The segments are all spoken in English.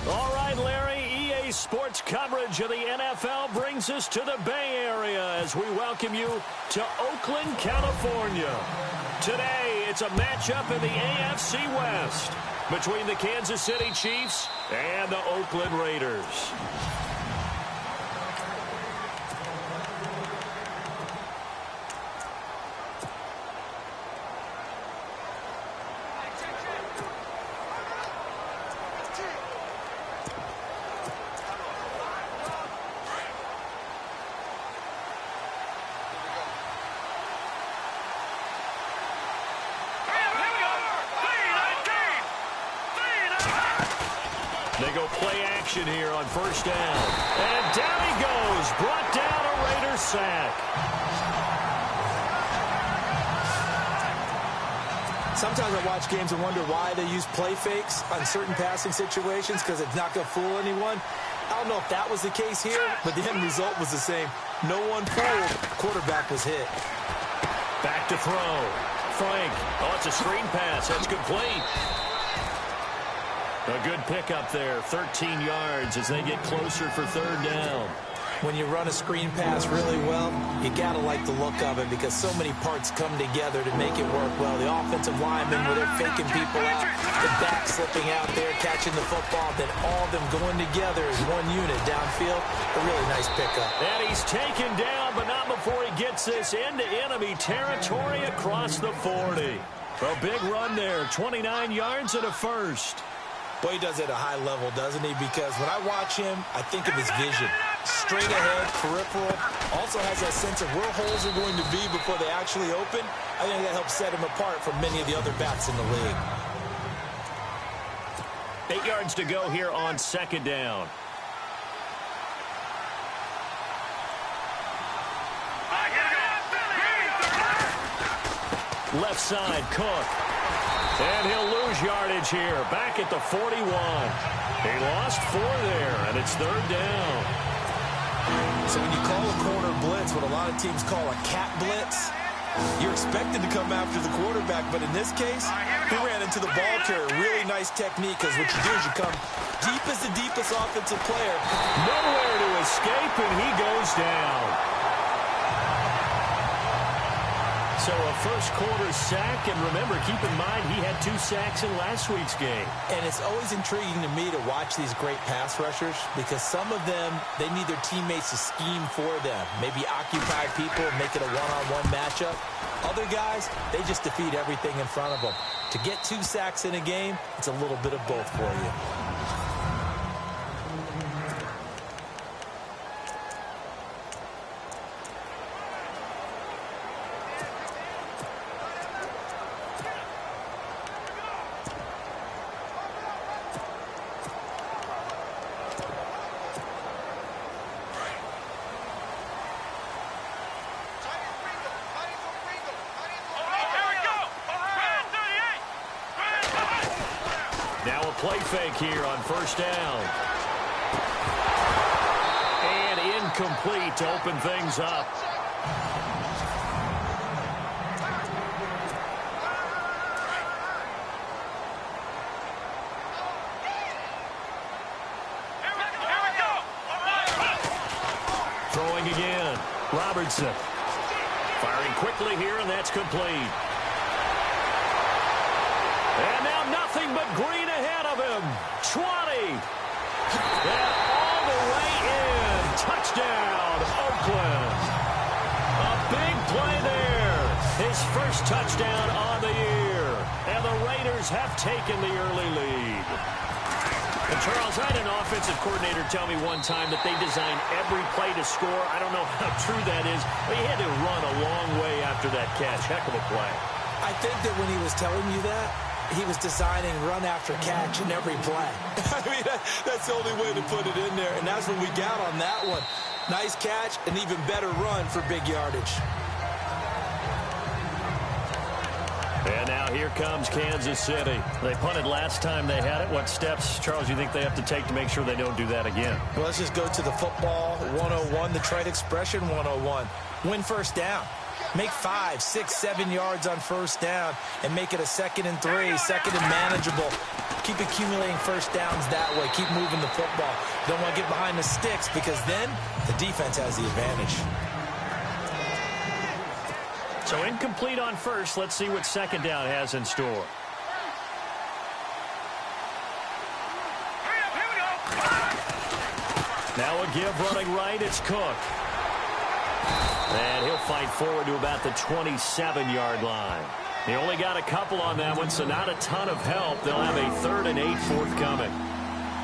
All right, Larry, EA Sports coverage of the NFL brings us to the Bay Area as we welcome you to Oakland, California. Today, it's a matchup in the AFC West between the Kansas City Chiefs and the Oakland Raiders. They go play action here on first down. And down he goes. Brought down a Raiders sack. Sometimes I watch games and wonder why they use play fakes on certain passing situations because it's not going to fool anyone. I don't know if that was the case here, but the end result was the same. No one fooled. Quarterback was hit. Back to throw. Frank. Oh, it's a screen pass. That's complete. A good pickup there, 13 yards as they get closer for third down. When you run a screen pass really well, you got to like the look of it because so many parts come together to make it work well. The offensive linemen, where they're faking people out, the back slipping out there, catching the football, then all of them going together as one unit downfield. A really nice pickup. And he's taken down, but not before he gets this into enemy territory across the 40. A big run there, 29 yards and a first. Boy, he does it at a high level, doesn't he? Because when I watch him, I think of his vision. Straight ahead, peripheral. Also has that sense of where holes are going to be before they actually open. I think that helps set him apart from many of the other backs in the league. 8 yards to go here on second down. Left side, Cook. And he'll lose yardage here. Back at the 41. He lost 4 there, and it's third down. So when you call a corner blitz, what a lot of teams call a cat blitz, you're expected to come after the quarterback. But in this case, he ran into the ball carrier. Really nice technique because what you do is you come deep as the deepest offensive player. Nowhere to escape, and he goes down. So a first quarter sack, and remember, keep in mind, he had 2 sacks in last week's game. And it's always intriguing to me to watch these great pass rushers because some of them, they need their teammates to scheme for them. Maybe occupy people and make it a one-on-one matchup. Other guys, they just defeat everything in front of them. To get 2 sacks in a game, it's a little bit of both for you. Now a play fake here on first down. And incomplete to open things up. Throwing again. Robertson. Firing quickly here, and that's complete. And now nothing but green ahead of him. 20. And all the way in. Touchdown, Oakland. A big play there. His first touchdown on the year. And the Raiders have taken the early lead. And Charles, I had an offensive coordinator tell me one time that they design every play to score. I don't know how true that is, but he had to run a long way after that catch. Heck of a play. I think that when he was telling you that, he was designing run after catch in every play. I mean, that's the only way to put it in there, and that's what we got on that one. Nice catch, an even better run for big yardage. And now here comes Kansas City. They punted last time they had it. What steps, Charles, you think they have to take to make sure they don't do that again? Well, let's just go to the football 101, the trade expression 101. Win first down. Make 5, 6, 7 yards on first down and make it a 2nd and 3, second and manageable. Keep accumulating first downs that way. Keep moving the football. You don't want to get behind the sticks because then the defense has the advantage. So incomplete on first. Let's see what second down has in store. Now a give running right. It's Cook. And he'll fight forward to about the 27-yard line. He only got a couple on that one, so not a ton of help. They'll have a 3rd and 8 forthcoming.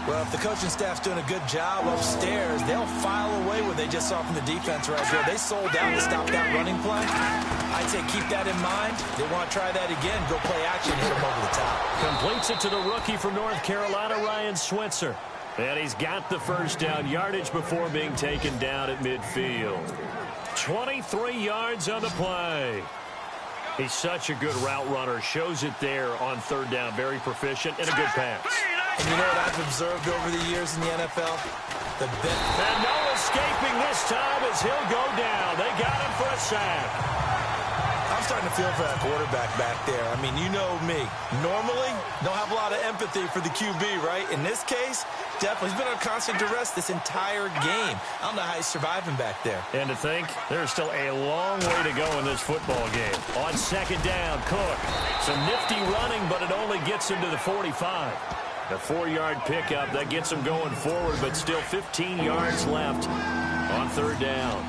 Well, if the coaching staff's doing a good job upstairs, they'll file away what they just saw from the defense right there. They sold out to stop that running play. I'd say keep that in mind. They want to try that again. Go play action, hit them over the top. Completes it to the rookie from North Carolina, Ryan Switzer. And he's got the first down yardage before being taken down at midfield. 23 yards on the play. He's such a good route runner. Shows it there on 3rd down. Very proficient and a good pass. And you know what I've observed over the years in the NFL? And no escaping this time as he'll go down. They got him for a sack. I'm starting to feel for that quarterback back there. I mean, you know me. Normally, don't have a lot of empathy for the QB, right? In this case, definitely. He's been on constant duress this entire game. I don't know how he's surviving back there. And to think, there's still a long way to go in this football game. On second down, Cook. Some nifty running, but it only gets him to the 45. A 4-yard pickup, that gets him going forward, but still 15 yards left on 3rd down.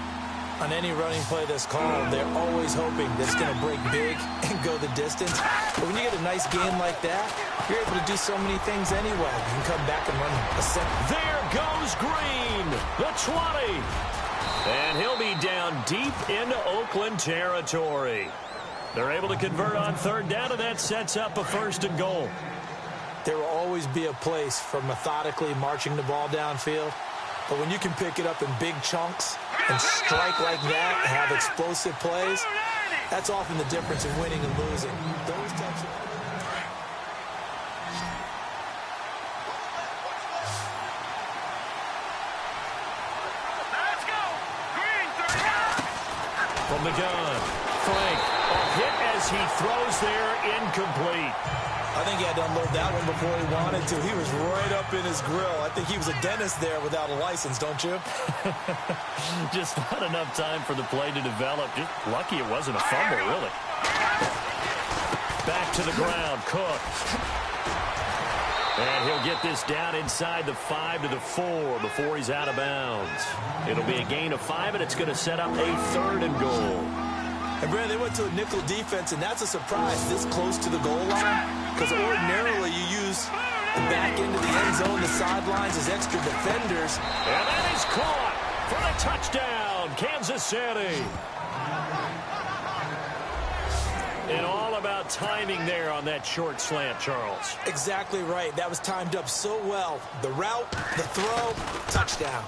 On any running play that's called, they're always hoping that it's going to break big and go the distance. But when you get a nice game like that, you're able to do so many things anyway. You can come back and run a second. There goes Green, the 20. And he'll be down deep into Oakland territory. They're able to convert on 3rd down, and that sets up a 1st and goal. There will always be a place for methodically marching the ball downfield. But when you can pick it up in big chunks and strike like that and have explosive plays, that's often the difference in winning and losing. Those types of... Let's go! Green, 3 out! From the gun, Frank, a hit as he throws there, incomplete. I think he had to unload that one before he wanted to. He was right up in his grill. I think he was a dentist there without a license, don't you? Just not enough time for the play to develop. Just lucky it wasn't a fumble, really. Back to the ground, Cook. And he'll get this down inside the 5 to the 4 before he's out of bounds. It'll be a gain of 5, and it's going to set up a 3rd and goal. And, Brad, they went to a nickel defense, and that's a surprise this close to the goal line because ordinarily you use the back end of the end zone, the sidelines as extra defenders. And that is caught for the touchdown, Kansas City. And all about timing there on that short slant, Charles. Exactly right. That was timed up so well. The route, the throw, touchdown.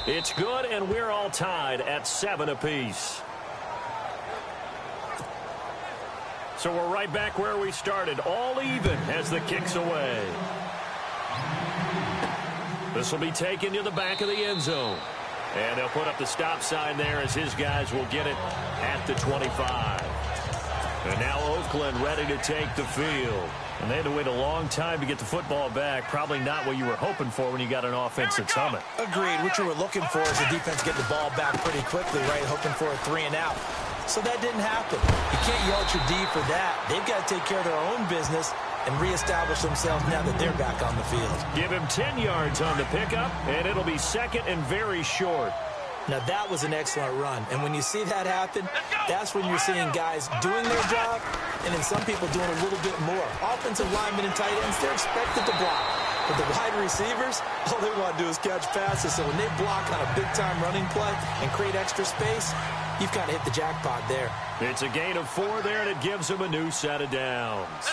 It's good, and we're all tied at 7 apiece. So we're right back where we started, all even as the kick's away. This will be taken to the back of the end zone. And they'll put up the stop sign there as his guys will get it at the 25. And now Oakland ready to take the field. And they had to wait a long time to get the football back. Probably not what you were hoping for when you got an offense that's humming. Agreed. What you were looking for is the defense get the ball back pretty quickly, right? Hoping for a 3 and out. So that didn't happen. You can't yell at your D for that. They've got to take care of their own business and reestablish themselves now that they're back on the field. Give him 10 yards on the pickup, and it'll be 2nd and very short. Now, that was an excellent run. And when you see that happen, that's when you're seeing guys doing their job and then some people doing a little bit more. Offensive linemen and tight ends, they're expected to block. But the wide receivers, all they want to do is catch passes. So when they block on a big-time running play and create extra space, you've got to hit the jackpot there. It's a gain of 4 there, and it gives them a new set of downs.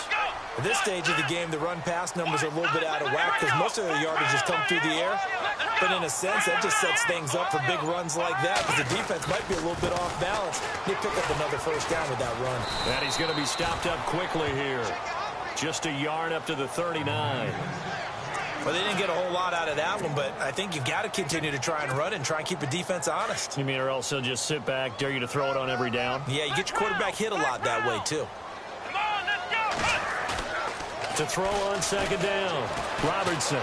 At this stage of the game, the run-pass numbers are a little bit out of whack because most of the yardage has come through the air. But in a sense, that just sets things up for big runs like that because the defense might be a little bit off balance. They pick up another first down with that run. And he's going to be stopped up quickly here. Just a yard up to the 39. Well, they didn't get a whole lot out of that one, but I think you've got to continue to try and run and try and keep the defense honest. You mean or else he'll just sit back, dare you to throw it on every down? Yeah, you get your quarterback hit a lot that way, too. Come on, let's go! To throw on second down, Robertson.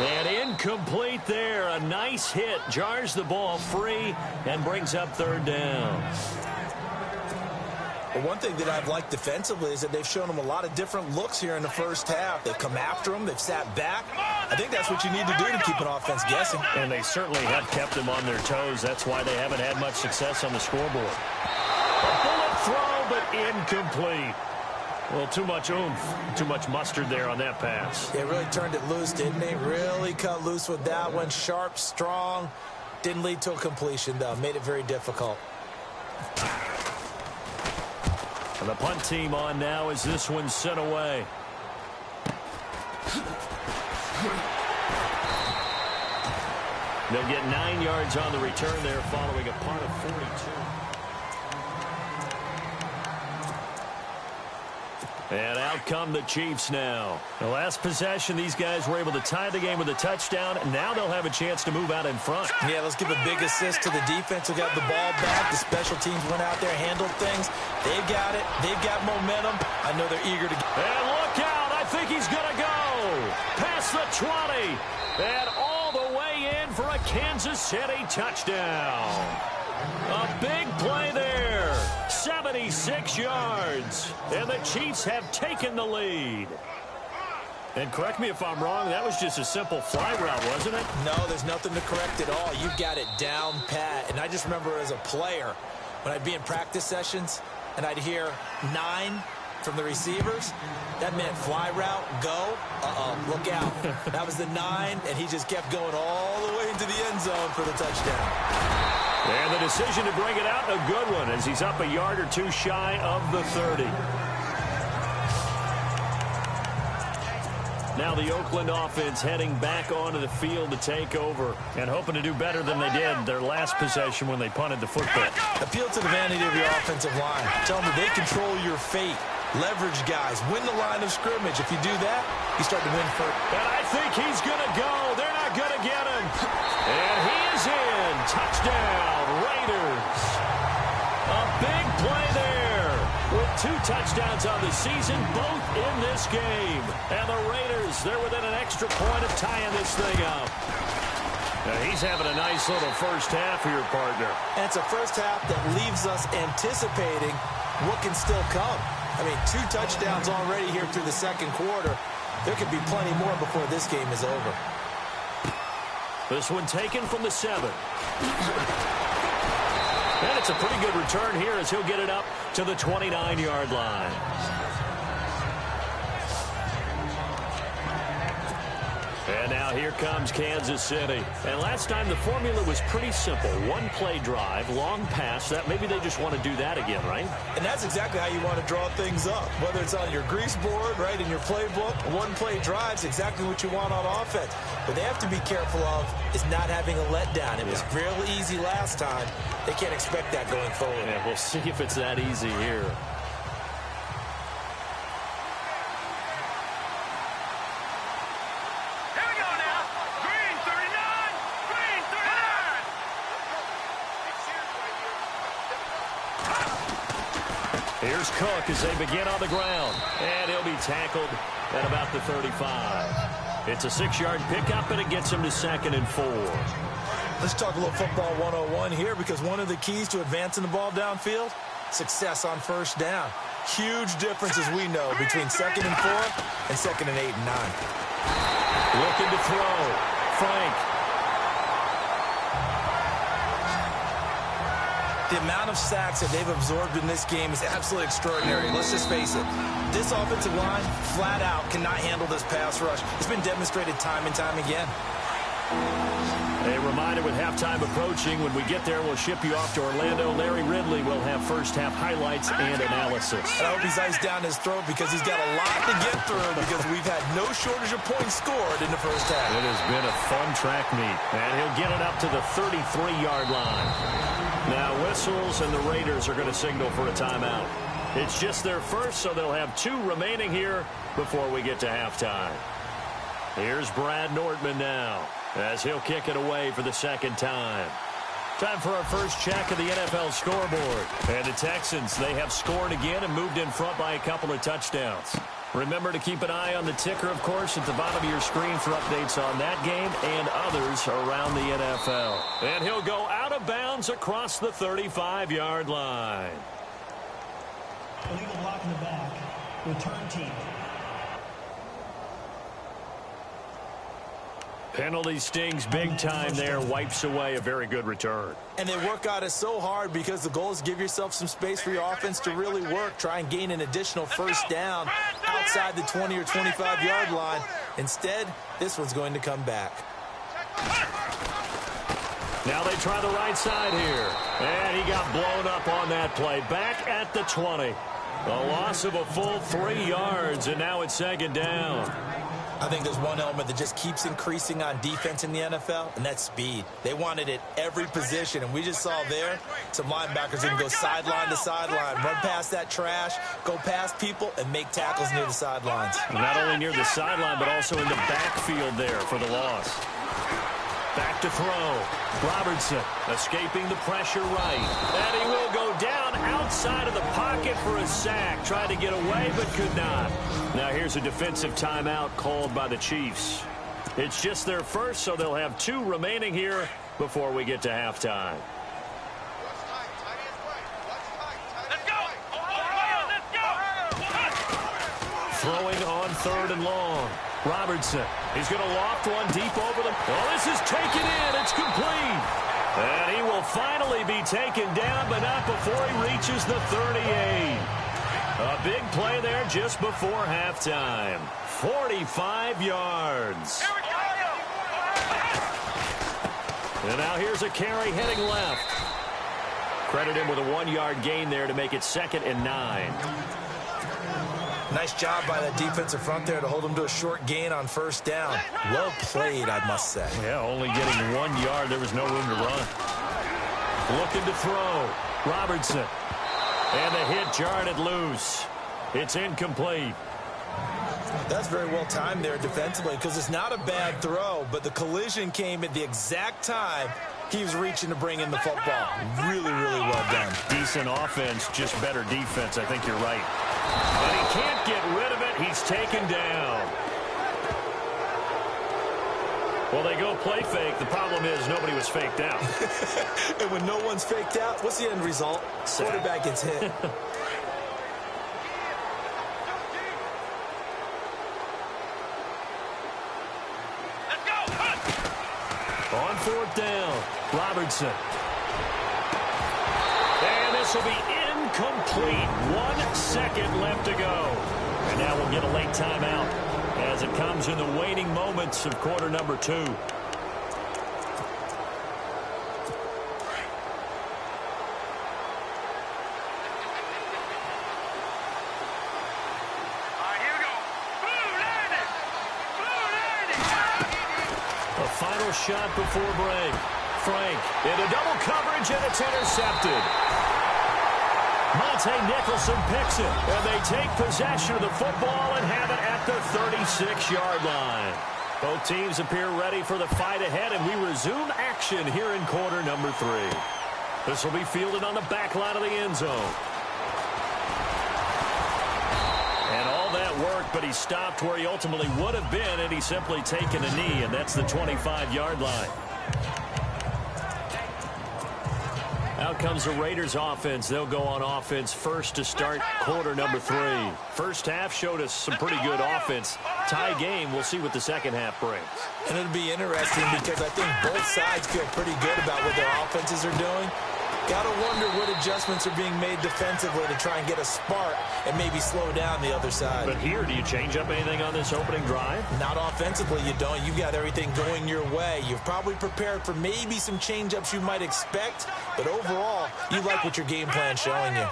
And incomplete there. A nice hit. Jars the ball free and brings up third down. Well, one thing that I've liked defensively is that they've shown them a lot of different looks here in the first half. They've come after them. They've sat back. I think that's what you need to do to keep an offense guessing. And they certainly have kept them on their toes. That's why they haven't had much success on the scoreboard. A bullet throw, but incomplete. Well, too much oomph, too much mustard there on that pass. They really turned it loose, didn't they? Really cut loose with that one. Sharp, strong. Didn't lead to a completion, though. Made it very difficult. And the punt team on now as this one's sent away. They'll get 9 yards on the return there following a punt of 42. And out come the Chiefs now. The last possession, these guys were able to tie the game with a touchdown, and now they'll have a chance to move out in front. Yeah, let's give a big assist to the defense who got the ball back. The special teams went out there, handled things. They've got it. They've got momentum. I know they're eager to get. And look out. I think he's going to go. Past the 20. And all the way in for a Kansas City touchdown. A big play there. 76 yards. And the Chiefs have taken the lead. And correct me if I'm wrong, that was just a simple fly route, wasn't it? No, there's nothing to correct at all. You've got it down pat. And I just remember as a player, when I'd be in practice sessions, and I'd hear 9 from the receivers, that meant fly route, go, look out. That was the 9, and he just kept going all the way into the end zone for the touchdown. And the decision to bring it out, a good one, as he's up a yard or two shy of the 30. Now the Oakland offense heading back onto the field to take over and hoping to do better than they did their last possession when they punted the football. Appeal to the vanity of your offensive line. Tell them that they control your fate. Leverage guys. Win the line of scrimmage. If you do that, you start to win first. And I think he's going to go. They're not going to get him. And he is in. Touchdown, Raiders. A big play there with 2 touchdowns on the season, both in this game. And the Raiders, they're within an extra point of tying this thing up. Now he's having a nice little first half here, partner. And it's a first half that leaves us anticipating what can still come. I mean, 2 touchdowns already here through the second quarter. There could be plenty more before this game is over. This one taken from the 7. And it's a pretty good return here as he'll get it up to the 29-yard line. And now here comes Kansas City. And last time the formula was pretty simple. 1-play drive, long pass. That maybe they just want to do that again, right? And that's exactly how you want to draw things up. Whether it's on your grease board, right, in your playbook, 1-play drive's exactly what you want on offense. What they have to be careful of is not having a letdown. It was real easy last time. They can't expect that going forward. Yeah, we'll see if it's that easy here. Here's Cook as they begin on the ground. And he'll be tackled at about the 35. It's a 6-yard pickup, and it gets him to 2nd and 4. Let's talk a little football 101 here, because one of the keys to advancing the ball downfield, success on first down. Huge difference, as we know, between 2nd and 4 and 2nd and 8 and 9. Looking to throw. Frank. The amount of sacks that they've absorbed in this game is absolutely extraordinary. Let's just face it. This offensive line, flat out, cannot handle this pass rush. It's been demonstrated time and time again. A reminder with halftime approaching, when we get there, we'll ship you off to Orlando. Larry Ridley will have first-half highlights and analysis. And I hope he's iced down his throat, because he's got a lot to get through, because we've had no shortage of points scored in the first half. It has been a fun track meet, and he'll get it up to the 33-yard line. Now whistles, and the Raiders are going to signal for a timeout. It's just their first, so they'll have 2 remaining here before we get to halftime. Here's Brad Nordman now, as he'll kick it away for the second time. Time for our first check of the NFL scoreboard. And the Texans, they have scored again and moved in front by a couple of touchdowns. Remember to keep an eye on the ticker, of course, at the bottom of your screen for updates on that game and others around the NFL. And he'll go out of bounds across the 35-yard line. Illegal block in the back. Return team. Penalty stings big time there. Wipes away a very good return. And they work out it so hard because the goal is give yourself some space for your offense to really work. Try and gain an additional first down outside the 20 or 25-yard line. Instead, this one's going to come back. Now they try the right side here. And he got blown up on that play. Back at the 20. A loss of a full 3 yards, and now it's second down. I think there's one element that just keeps increasing on defense in the NFL, and that's speed. They want it at every position, and we just saw there some linebackers who can go sideline to sideline, run past that trash, go past people, and make tackles near the sidelines. Not only near the sideline, but also in the backfield there for the loss. Back to throw. Robertson escaping the pressure right. And he will go down outside of the pocket for a sack. Tried to get away, but could not. Now here's a defensive timeout called by the Chiefs. It's just their first, so they'll have 2 remaining here before we get to halftime. Throwing on 3rd and long. Robertson, he's going to loft one deep over them. Oh, this is taken in. It's complete. And he will finally be taken down, but not before he reaches the 38. A big play there just before halftime. 45 yards. And now here's a carry heading left. Credit him with a 1-yard gain there to make it 2nd and 9. Nice job by that defensive front there to hold him to a short gain on first down. Well played, I must say. Yeah, only getting 1 yard. There was no room to run. Looking to throw. Robertson. And the hit jarred it loose. It's incomplete. That's very well timed there defensively because it's not a bad throw, but the collision came at the exact time he was reaching to bring in the football. Really, really well done. Decent offense, just better defense. I think you're right. And he can't get rid of it. He's taken down. Well, they go play fake. The problem is nobody was faked out. And when no one's faked out, what's the end result? Sack. Quarterback gets hit. On 4th down, Robertson. And this will be incomplete. 1 second left to go. And now we'll get a late timeout as it comes in the waning moments of quarter number 2. Final shot before break. Frank into double coverage, and it's intercepted. Monte Nicholson picks it, and they take possession of the football and have it at the 36-yard line. Both teams appear ready for the fight ahead, and we resume action here in quarter number 3. This will be fielded on the back line of the end zone. And all that work, but he stopped where he ultimately would have been, and he's simply taken a knee, and that's the 25-yard line. Out comes the Raiders offense. They'll go on offense first to start quarter number 3. First half showed us some pretty good offense. Tie game. We'll see what the second half brings. And it'll be interesting because I think both sides feel pretty good about what their offenses are doing. Got to wonder what adjustments are being made defensively to try and get a spark and maybe slow down the other side. But here, do you change up anything on this opening drive? Not offensively, you don't. You've got everything going your way. You've probably prepared for maybe some change-ups you might expect, but overall, you like what your game plan's showing you.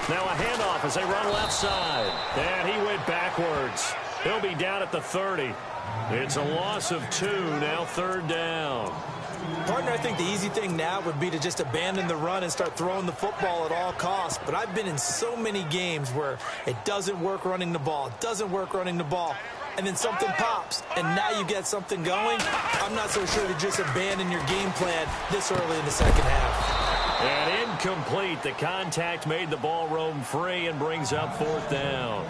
Now a handoff as they run left side. And he went backwards. He'll be down at the 30. It's a loss of 2, now 3rd down. Partner, I think the easy thing now would be to just abandon the run and start throwing the football at all costs. But I've been in so many games where it doesn't work running the ball, and then something pops, and now you get something going. I'm not so sure to just abandon your game plan this early in the second half. And incomplete. The contact made the ball roam free and brings up 4th down.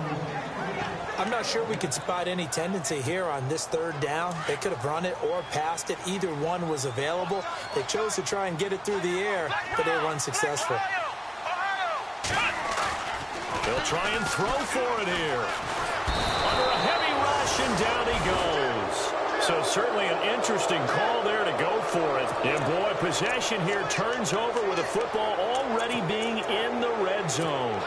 I'm not sure we could spot any tendency here on this 3rd down. They could have run it or passed it. Either one was available. They chose to try and get it through the air, but they were unsuccessful. They'll try and throw for it here. Under a heavy rush, and down he goes. So certainly an interesting call there to go for it. And boy, possession here turns over with the football already being in the red zone.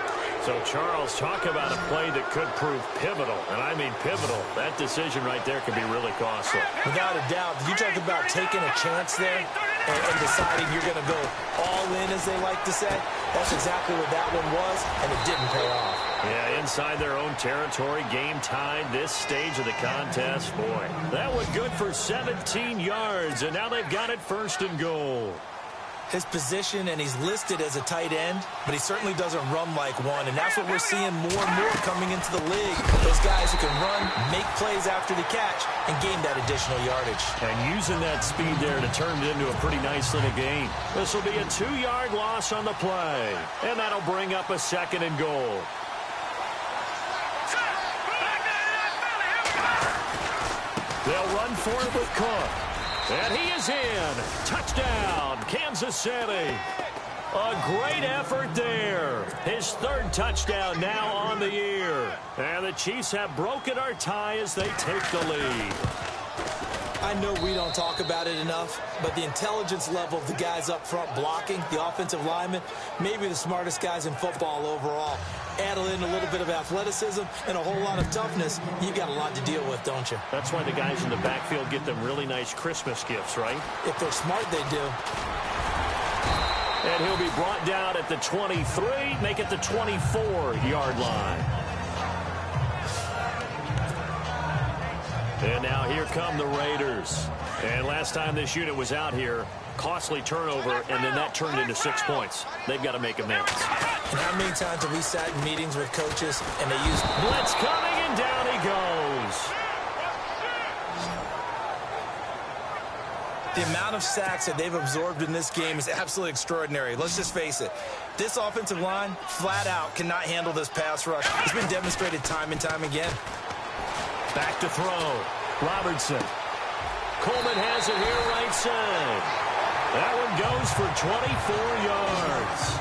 So, Charles, talk about a play that could prove pivotal. And I mean pivotal. That decision right there could be really costly. Without a doubt. You talk about taking a chance there and deciding you're going to go all in, as they like to say. That's exactly what that one was, and it didn't pay off. Yeah, inside their own territory, game tied, this stage of the contest. Boy, that was good for 17 yards, and now they've got it 1st and goal. His position, and he's listed as a tight end, but he certainly doesn't run like one, and that's what we're seeing more and more coming into the league. Those guys who can run, make plays after the catch, and gain that additional yardage. And using that speed there to turn it into a pretty nice little gain. This will be a 2-yard loss on the play, and that'll bring up a 2nd and goal. They'll run for it with Cook. And he is in. Touchdown, Kansas City. A great effort there. His 3rd touchdown now on the year. And the Chiefs have broken our tie as they take the lead. I know we don't talk about it enough, but the intelligence level of the guys up front blocking, the offensive linemen, maybe the smartest guys in football overall. Add in a little bit of athleticism and a whole lot of toughness, you got a lot to deal with, don't you? That's why the guys in the backfield get them really nice Christmas gifts, right? If they're smart, they do. And he'll be brought down at the 23, make it the 24-yard line. And now here come the Raiders. And last time this unit was out here, costly turnover, and then that turned into 6 points. They've got to make amends. And how many times have we sat in meetings with coaches and they use blitz coming, and down he goes. The amount of sacks that they've absorbed in this game is absolutely extraordinary. Let's just face it. This offensive line, flat out, cannot handle this pass rush. It's been demonstrated time and time again. Back to throw. Robertson. Coleman has it here right side. That one goes for 24 yards.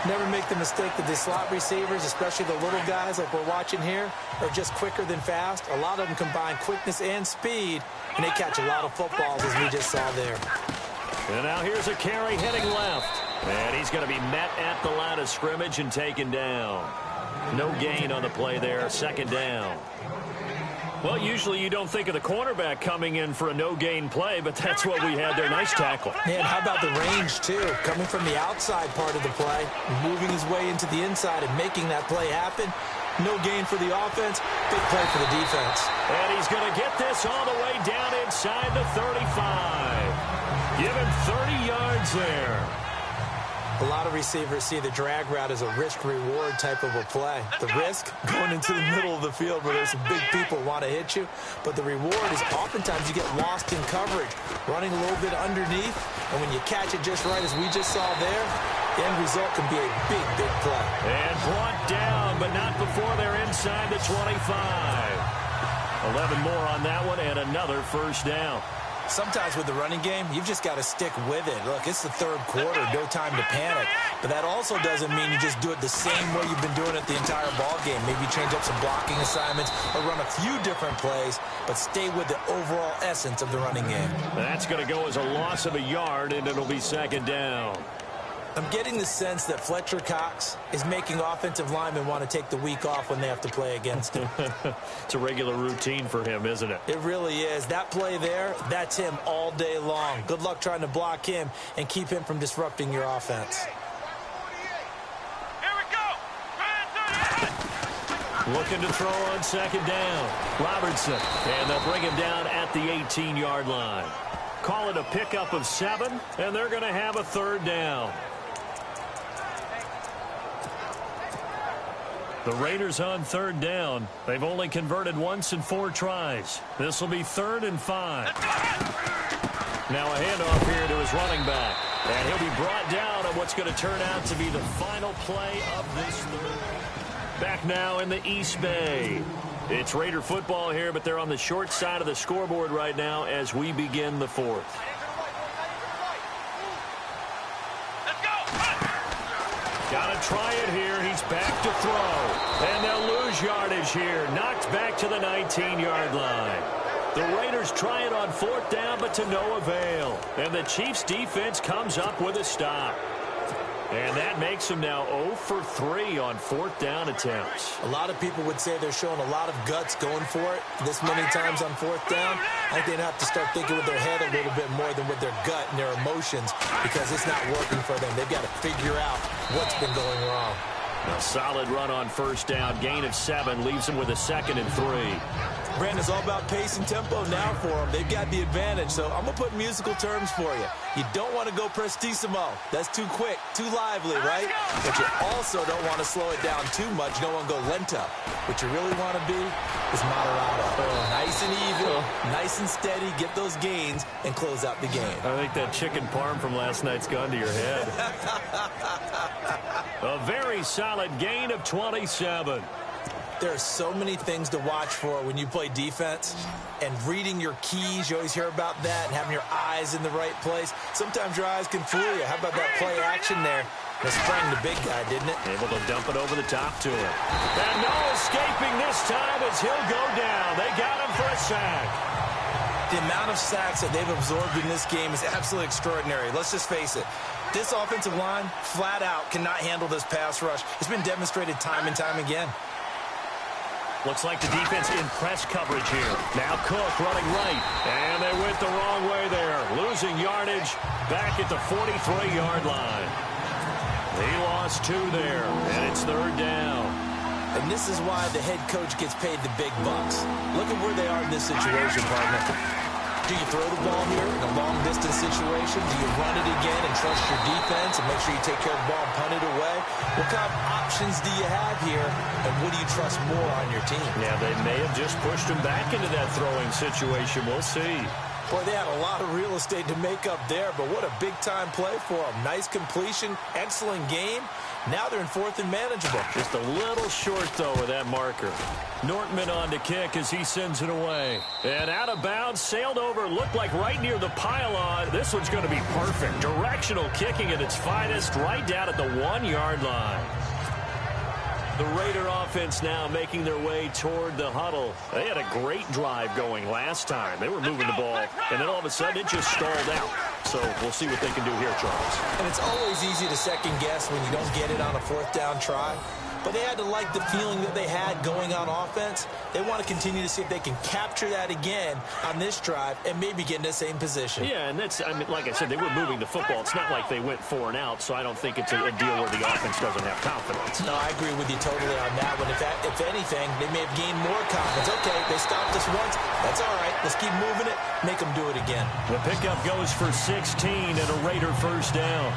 Never make the mistake that the slot receivers, especially the little guys like we're watching here, are just quicker than fast. A lot of them combine quickness and speed, and they catch a lot of footballs, as we just saw there. And now here's a carry heading left. And he's going to be met at the line of scrimmage and taken down. No gain on the play there, 2nd down. Well, usually you don't think of the cornerback coming in for a no-gain play, but that's what we had there. Nice tackle. Man, how about the range, too? Coming from the outside part of the play, moving his way into the inside and making that play happen. No gain for the offense, big play for the defense. And he's going to get this all the way down inside the 35. Give him 30 yards there. A lot of receivers see the drag route as a risk-reward type of a play. The risk, going into the middle of the field where there's some big people who want to hit you. But the reward is oftentimes you get lost in coverage, running a little bit underneath. And when you catch it just right, as we just saw there, the end result can be a big, big play. And brought down, but not before they're inside the 25. 11 more on that one, and another 1st down. Sometimes with the running game, you've just got to stick with it. Look, it's the 3rd quarter, no time to panic. But that also doesn't mean you just do it the same way you've been doing it the entire ball game. Maybe change up some blocking assignments or run a few different plays, but stay with the overall essence of the running game. That's going to go as a loss of a yard, and it'll be 2nd down. I'm getting the sense that Fletcher Cox is making offensive linemen want to take the week off when they have to play against him. It's a regular routine for him, isn't it? It really is. That play there, that's him all day long. Good luck trying to block him and keep him from disrupting your offense. Here we go. Looking to throw on 2nd down. Robertson. And they'll bring him down at the 18-yard line. Call it a pickup of 7, and they're going to have a 3rd down. The Raiders on 3rd down. They've only converted once in 4 tries. This will be 3rd and 5. Now a handoff here to his running back. And he'll be brought down on what's going to turn out to be the final play of this third. Back now in the East Bay. It's Raider football here, but they're on the short side of the scoreboard right now as we begin the fourth. Got to try it here. He's back to throw. And they'll lose yardage here. Knocked back to the 19-yard line. The Raiders try it on fourth down, but to no avail. And the Chiefs' defense comes up with a stop. And that makes them now 0 for 3 on fourth down attempts. A lot of people would say they're showing a lot of guts going for it this many times on fourth down. I think they'd have to start thinking with their head a little bit more than with their gut and their emotions because it's not working for them. They've got to figure out what's been going wrong. A solid run on first down. Gain of 7 leaves them with a 2nd and 3. Brandon, it's all about pace and tempo now for them. They've got the advantage, so I'm going to put musical terms for you. You don't want to go prestissimo. That's too quick, too lively, right? But you also don't want to slow it down too much. You don't want to go lento. What you really want to be is moderado. Nice and even, nice and steady, get those gains, and close out the game. I think that chicken parm from last night's gone to your head. A very solid gain of 27. There are so many things to watch for when you play defense, and reading your keys, you always hear about that, and having your eyes in the right place. Sometimes your eyes can fool you. How about that play action there? That sprang the big guy, didn't it? Able to dump it over the top to him. And no escaping this time as he'll go down. They got him for a sack. The amount of sacks that they've absorbed in this game is absolutely extraordinary. Let's just face it. This offensive line, flat out, cannot handle this pass rush. It's been demonstrated time and time again. Looks like the defense in press coverage here. Now Cook running right. And they went the wrong way there. Losing yardage back at the 43-yard line. He lost 2 there, and it's third down. And this is why the head coach gets paid the big bucks. Look at where they are in this situation, partner. Do you throw the ball here in a long-distance situation? Do you run it again and trust your defense and make sure you take care of the ball and punt it away? What kind of options do you have here, and what do you trust more on your team? Yeah, they may have just pushed him back into that throwing situation. We'll see. Boy, they had a lot of real estate to make up there, but what a big-time play for them. Nice completion, excellent game. Now they're in fourth and manageable. Just a little short, though, with that marker. Nortman on to kick as he sends it away. And out of bounds, sailed over, looked like right near the pylon. This one's going to be perfect. Directional kicking at its finest, right down at the 1-yard line. The Raider offense now making their way toward the huddle. They had a great drive going last time. They were moving the ball, and then all of a sudden it just stalled out. So we'll see what they can do here, Charles. And it's always easy to second guess when you don't get it on a fourth down try. But they had to like the feeling that they had going on offense. They want to continue to see if they can capture that again on this drive and maybe get in the same position. Yeah, and that's, I mean, like I said, they were moving the football. It's not like they went 4 and out, so I don't think it's a deal where the offense doesn't have confidence. No, I agree with you totally on that one. If anything, they may have gained more confidence. Okay, they stopped us once. That's all right. Let's keep moving it. Make them do it again. The pickup goes for 16 and a Raider first down.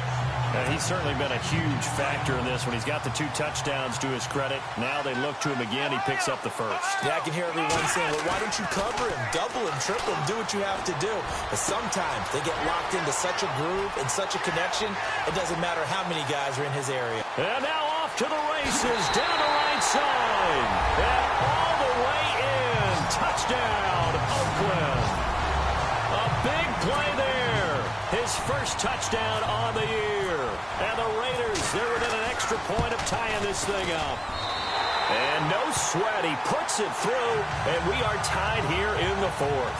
He's certainly been a huge factor in this one. He's got the 2 touchdowns to his credit. Now they look to him again. He picks up the first. Yeah, I can hear everyone saying, well, why don't you cover him, double him, triple him, do what you have to do. But sometimes they get locked into such a groove and such a connection, it doesn't matter how many guys are in his area. And now off to the races, down the right side. And all the way in. Touchdown, Oakland. A big play there. His first touchdown on the year. And the Raiders, they're within an extra point of tying this thing up. And no sweat. He puts it through, and we are tied here in the fourth.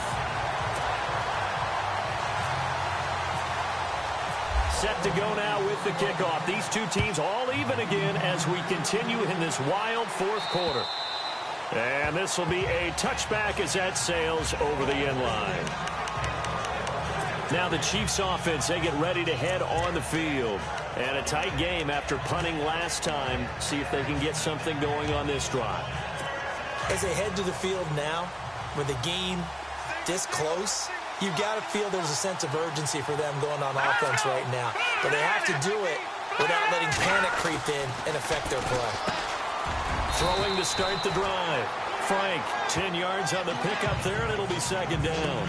Set to go now with the kickoff. These 2 teams all even again as we continue in this wild fourth quarter. And this will be a touchback as that sails over the end line. Now the Chiefs offense, they get ready to head on the field. And a tight game after punting last time. See if they can get something going on this drive. As they head to the field now, with the game this close, you've got to feel there's a sense of urgency for them going on offense right now. But they have to do it without letting panic creep in and affect their play. Throwing to start the drive. Frank, 10 yards on the pickup there, and it'll be second down.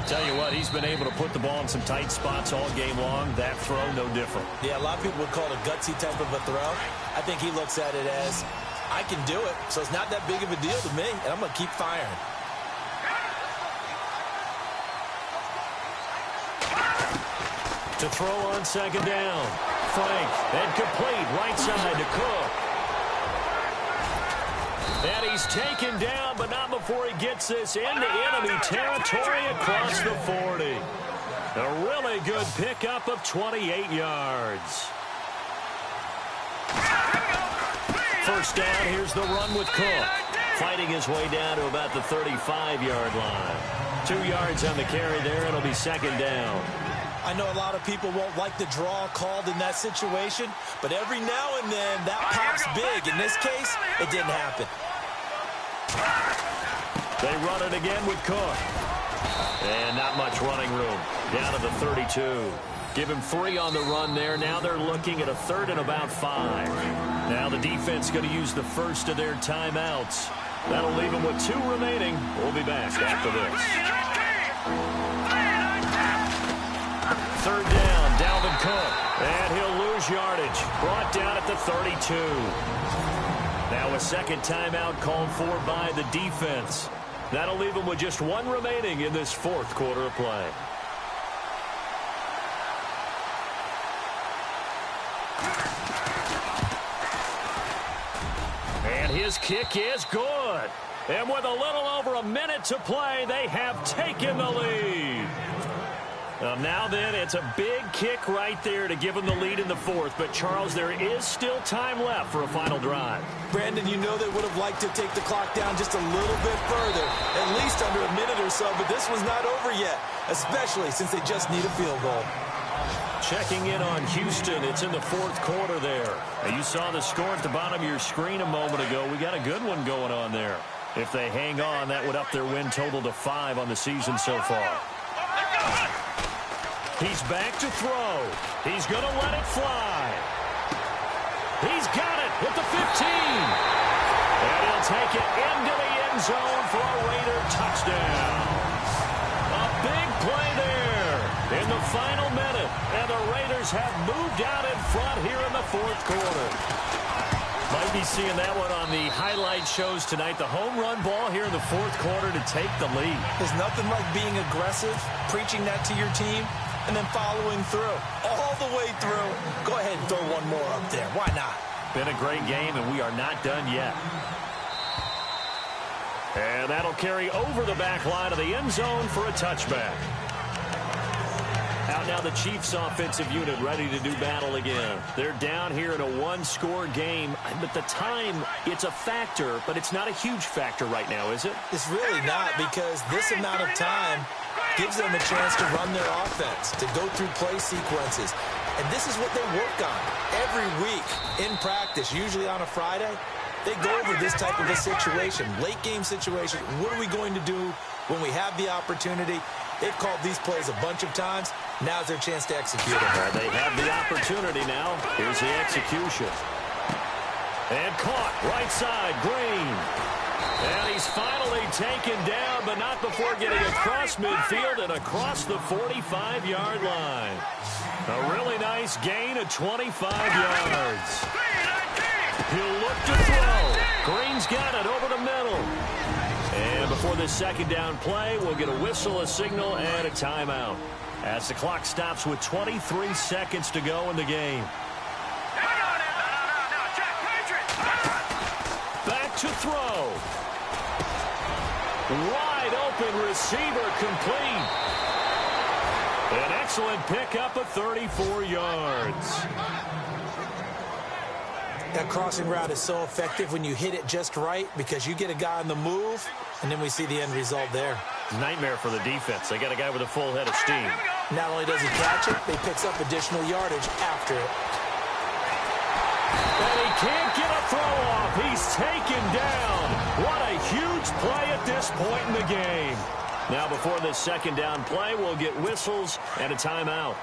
Tell you what, he's been able to put the ball in some tight spots all game long. That throw, no different. Yeah, a lot of people would call it a gutsy type of a throw. I think he looks at it as, I can do it, so it's not that big of a deal to me, and I'm going to keep firing. To throw on second down. Frank, and complete, right side to Cook. And he's taken down, but not before he gets this into enemy territory across the 40. A really good pickup of 28 yards. First down, here's the run with Cook. Fighting his way down to about the 35-yard line. 2 yards on the carry there. It'll be second down. I know a lot of people won't like the draw called in that situation, but every now and then that pops big. In this case, it didn't happen. They run it again with Cook. And not much running room. Down to the 32. Give him 3 on the run there. Now they're looking at a 3rd and about 5. Now the defense going to use the first of their timeouts. That'll leave them with 2 remaining. We'll be back after this. 3rd down, Dalvin Cook. And he'll lose yardage. Brought down at the 32. Now a second timeout called for by the defense. That'll leave them with just 1 remaining in this 4th quarter of play. And his kick is good. And with a little over a minute to play, they have taken the lead. Now then, it's a big kick right there to give them the lead in the 4th. But, Charles, there is still time left for a final drive. Brandon, you know they would have liked to take the clock down just a little bit further, at least under a minute or so. But this was not over yet, especially since they just need a field goal. Checking in on Houston. It's in the 4th quarter there. Now, you saw the score at the bottom of your screen a moment ago. We got a good one going on there. If they hang on, that would up their win total to 5 on the season so far. He's back to throw. He's going to let it fly. He's got it at the 15. And he'll take it into the end zone for a Raider touchdown. A big play there in the final minute. And the Raiders have moved out in front here in the 4th quarter. Might be seeing that one on the highlight shows tonight. The home run ball here in the 4th quarter to take the lead. There's nothing like being aggressive, preaching that to your team, and then following through, all the way through. Go ahead and throw one more up there. Why not? Been a great game, and we are not done yet. And that'll carry over the back line of the end zone for a touchback. Out now the Chiefs offensive unit ready to do battle again. They're down here in a 1-score game. But the time, it's a factor, but it's not a huge factor right now, is it? It's really not, because this amount of time gives them a chance to run their offense, to go through play sequences. And this is what they work on every week in practice, usually on a Friday. They go over this type of a situation, late game situation. What are we going to do when we have the opportunity? They've called these plays a bunch of times. Now's their chance to execute it. They have the opportunity now. Here's the execution. And caught right side, Green. And he's finally taken down, but not before getting across midfield and across the 45-yard line. A really nice gain of 25 yards. He'll look to throw. Green's got it over the middle. And before this second down play, we'll get a whistle, a signal, and a timeout. As the clock stops with 23 seconds to go in the game. Back to throw. Wide open receiver complete. An excellent pickup of 34 yards. That crossing route is so effective when you hit it just right, because you get a guy on the move, and then we see the end result there. Nightmare for the defense. They got a guy with a full head of steam. Not only does he catch it, he picks up additional yardage after it. And he can't get a throw off. He's taken down. What a huge play at this point in the game. Now before this second down play, we'll get whistles and a timeout,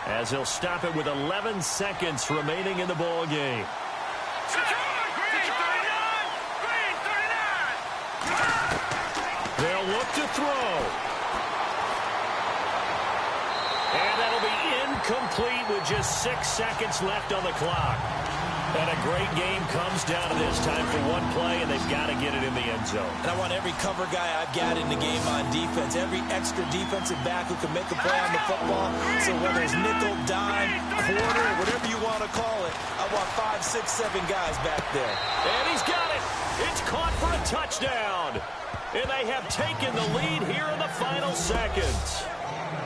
as he'll stop it with 11 seconds remaining in the ball game. They'll look to throw. that'll be incomplete with just 6 seconds left on the clock. And a great game comes down to this time for one play, and they've got to get it in the end zone. And I want every cover guy I've got in the game on defense, every extra defensive back who can make a play on the football. So whether it's nickel, dime, quarter, whatever you want to call it, I want 5, 6, 7 guys back there. And he's got it. It's caught for a touchdown. And they have taken the lead here in the final seconds.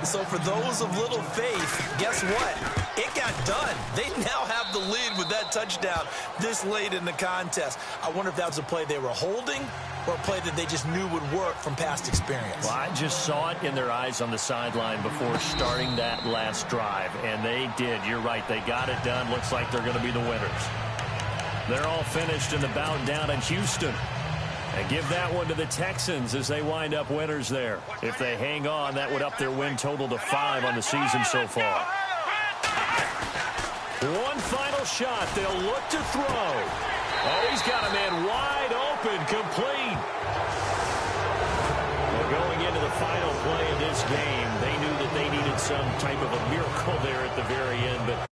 So for those of little faith, guess what? It got done. They now have the lead with that touchdown this late in the contest. I wonder if that was a play they were holding or a play that they just knew would work from past experience. Well, I just saw it in their eyes on the sideline before starting that last drive, and they did. You're right. They got it done. Looks like they're going to be the winners. They're all finished in the bout down in Houston. And give that one to the Texans as they wind up winners there. If they hang on, that would up their win total to 5 on the season so far. One final shot. They'll look to throw. Oh, he's got a man wide open, complete. Well, going into the final play of this game, they knew that they needed some type of a miracle there at the very end, but